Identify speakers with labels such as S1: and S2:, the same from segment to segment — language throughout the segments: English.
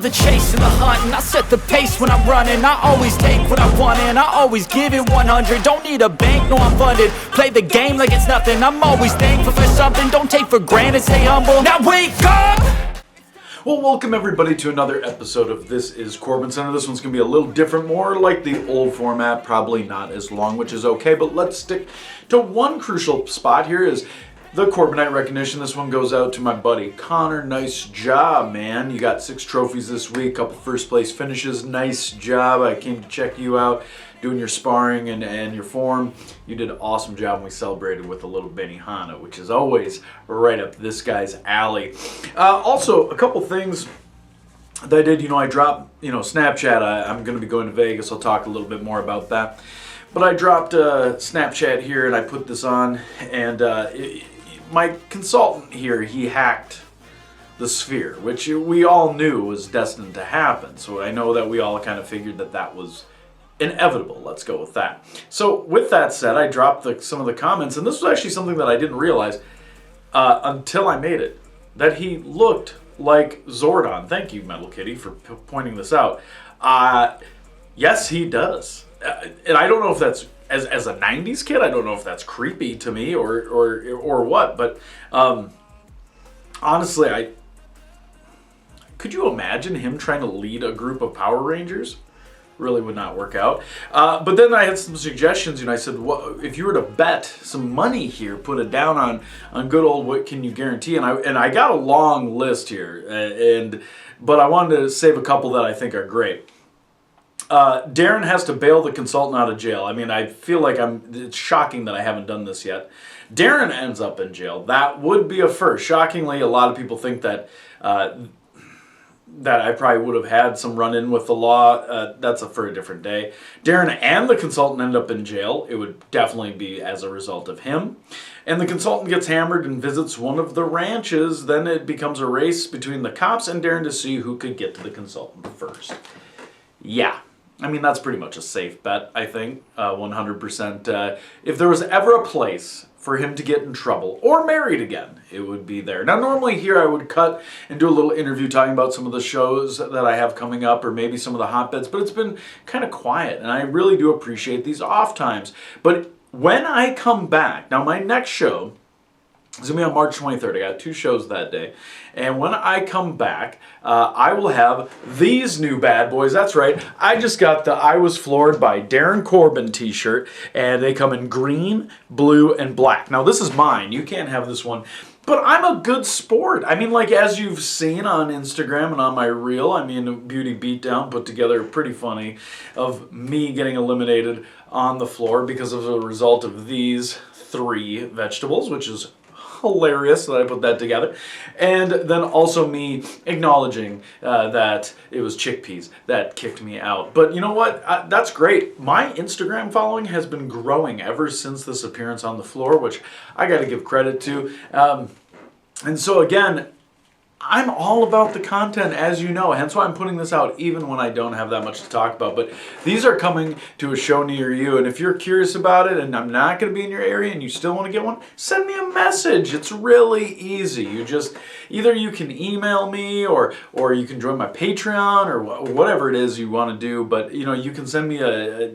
S1: the chase and the hunt, and I set the pace when I'm running. I always take what I want and I always give it 100. Don't need a bank, no I'm funded. Play the game like it's nothing. I'm always thankful for something. Don't take for granted, stay humble. Now wake up!
S2: Well, welcome everybody to another episode of This is CorbinCenter. This one's going to be a little different, more like the old format, probably not as long, which is okay, but let's stick to one crucial spot here is the Corbinite recognition. This one goes out to my buddy Connor. Nice job, man. You got 6 trophies this week, couple first place finishes. Nice job. I came to check you out, doing your sparring and your form. You did an awesome job, and we celebrated with a little Benihana, which is always right up this guy's alley. Also, a couple things that I did. I dropped, Snapchat. I'm going to be going to Vegas. I'll talk a little bit more about that. But I dropped Snapchat here, and I put this on, and my consultant here, he hacked the sphere, which we all knew was destined to happen. So I know that we all kind of figured that that was inevitable. Let's go with that. So with that said, I dropped some of the comments, and this was actually something that I didn't realize until I made it, that he looked like Zordon. Thank you, Metal Kitty, for pointing this out. Yes, he does. And I don't know if that's, as a 90s kid, I don't know if that's creepy to me or what, but honestly, could you imagine him trying to lead a group of Power Rangers? Really would not work out. But then I had some suggestions, I said, if you were to bet some money here, put it down on good old what can you guarantee? And I got a long list here, but I wanted to save a couple that I think are great. Darin has to bail the consultant out of jail. I mean, I feel like it's shocking that I haven't done this yet. Darin ends up in jail. That would be a first. Shockingly, a lot of people think that that I probably would have had some run-in with the law. That's for a different day. Darin and the consultant end up in jail. It would definitely be as a result of him. And the consultant gets hammered and visits one of the ranches. Then it becomes a race between the cops and Darin to see who could get to the consultant first. Yeah. I mean, that's pretty much a safe bet, I think, 100%. If there was ever a place for him to get in trouble or married again, it would be there. Now, normally here I would cut and do a little interview talking about some of the shows that I have coming up or maybe some of the hotbeds, but it's been kind of quiet, and I really do appreciate these off times. But when I come back, now my next show is going to be on March 23rd. I got 2 shows that day. And when I come back, I will have these new bad boys. That's right. I just got the I Was Floored by Darin Corbin t-shirt. And they come in green, blue, and black. Now, this is mine. You can't have this one. But I'm a good sport. I mean, like, as you've seen on Instagram and on my reel, I mean, Beauty Beatdown put together pretty funny of me getting eliminated on the floor because of the result of these 3 vegetables, which is hilarious that I put that together. And then also me acknowledging that it was chickpeas that kicked me out. But you know what? That's great. My Instagram following has been growing ever since this appearance on the floor, which I got to give credit to. And so again, I'm all about the content, as you know, hence why I'm putting this out even when I don't have that much to talk about. But these are coming to a show near you, and if you're curious about it and I'm not going to be in your area and you still want to get one, send me a message. It's really easy. Either you can email me or you can join my Patreon or whatever it is you want to do, but you can send me a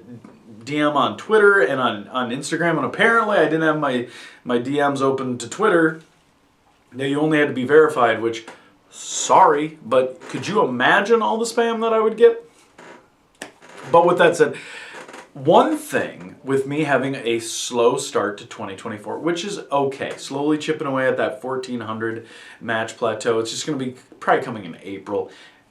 S2: DM on Twitter and on Instagram, and apparently I didn't have my DMs open to Twitter. Now you only had to be verified, which, sorry, but could you imagine all the spam that I would get? But with that said, one thing with me having a slow start to 2024, which is okay, slowly chipping away at that 1,400 match plateau. It's just going to be probably coming in April.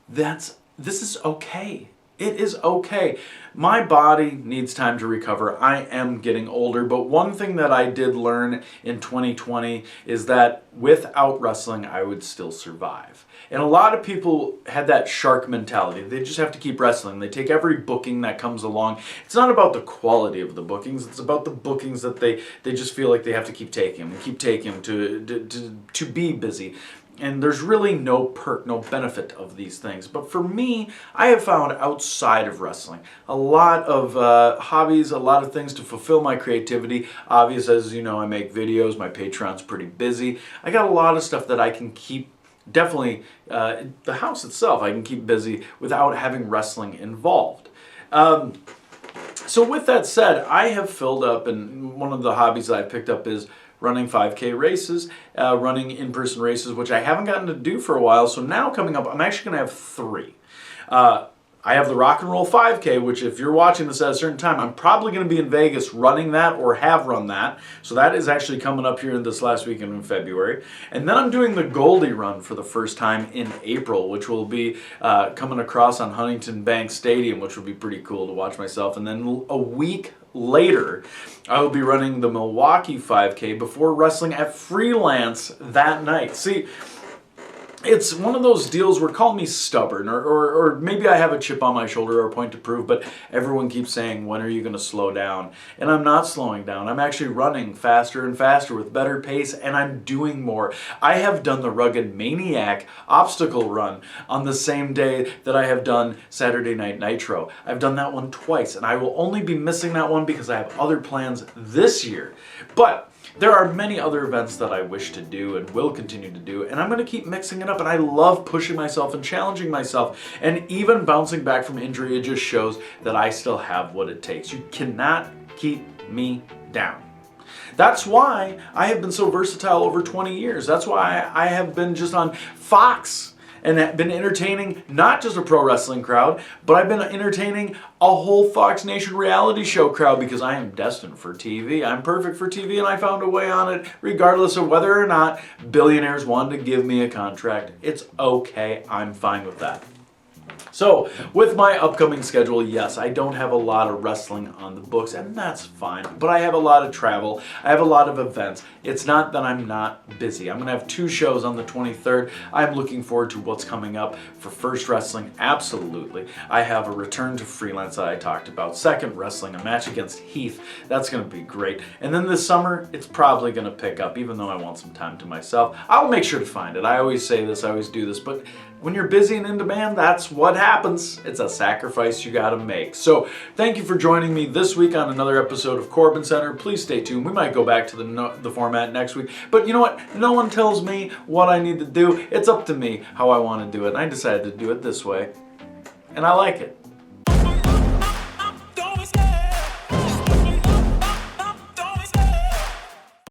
S2: This is okay. It is okay. My body needs time to recover. I am getting older, but one thing that I did learn in 2020 is that without wrestling, I would still survive. And a lot of people had that shark mentality. They just have to keep wrestling. They take every booking that comes along. It's not about the quality of the bookings. It's about the bookings that they just feel like they have to keep taking them to be busy. And there's really no perk, no benefit of these things. But for me, I have found outside of wrestling a lot of hobbies, a lot of things to fulfill my creativity. Obviously, as you know, I make videos. My Patreon's pretty busy. I got a lot of stuff that I can keep definitely the house itself, I can keep busy without having wrestling involved. So with that said, I have filled up, and one of the hobbies that I picked up is running 5K races, running in-person races, which I haven't gotten to do for a while. So now coming up, I'm actually going to have 3. I have the Rock and Roll 5K, which if you're watching this at a certain time, I'm probably going to be in Vegas running that or have run that. So that is actually coming up here in this last weekend in February. And then I'm doing the Goldie Run for the first time in April, which will be coming across on Huntington Bank Stadium, which will be pretty cool to watch myself. And then a week later, I will be running the Milwaukee 5K before wrestling at Freelance that night. See, it's one of those deals where call me stubborn or maybe I have a chip on my shoulder or a point to prove, but everyone keeps saying, when are you going to slow down? And I'm not slowing down. I'm actually running faster and faster with better pace, and I'm doing more. I have done the Rugged Maniac obstacle run on the same day that I have done Saturday Night Nitro. I've done that one twice, and I will only be missing that one because I have other plans this year. But there are many other events that I wish to do and will continue to do, and I'm going to keep mixing it up, and I love pushing myself and challenging myself, and even bouncing back from injury, it just shows that I still have what it takes. You cannot keep me down. That's why I have been so versatile over 20 years. That's why I have been just on Fox and have been entertaining not just a pro wrestling crowd, but I've been entertaining a whole Fox Nation reality show crowd because I am destined for TV. I'm perfect for TV, and I found a way on it regardless of whether or not billionaires wanted to give me a contract. It's okay. I'm fine with that. So, with my upcoming schedule, yes, I don't have a lot of wrestling on the books, and that's fine. But I have a lot of travel. I have a lot of events. It's not that I'm not busy. I'm going to have 2 shows on the 23rd. I'm looking forward to what's coming up for First Wrestling, absolutely. I have a return to Freelance that I talked about. Second Wrestling, a match against Heath. That's going to be great. And then this summer, it's probably going to pick up, even though I want some time to myself. I'll make sure to find it. I always say this, I always do this, but when you're busy and in demand, that's what happens. It's a sacrifice you gotta make. So thank you for joining me this week on another episode of CorbinCenter. Please stay tuned. We might go back to the format next week. But you know what? No one tells me what I need to do. It's up to me how I want to do it. And I decided to do it this way. And I like it.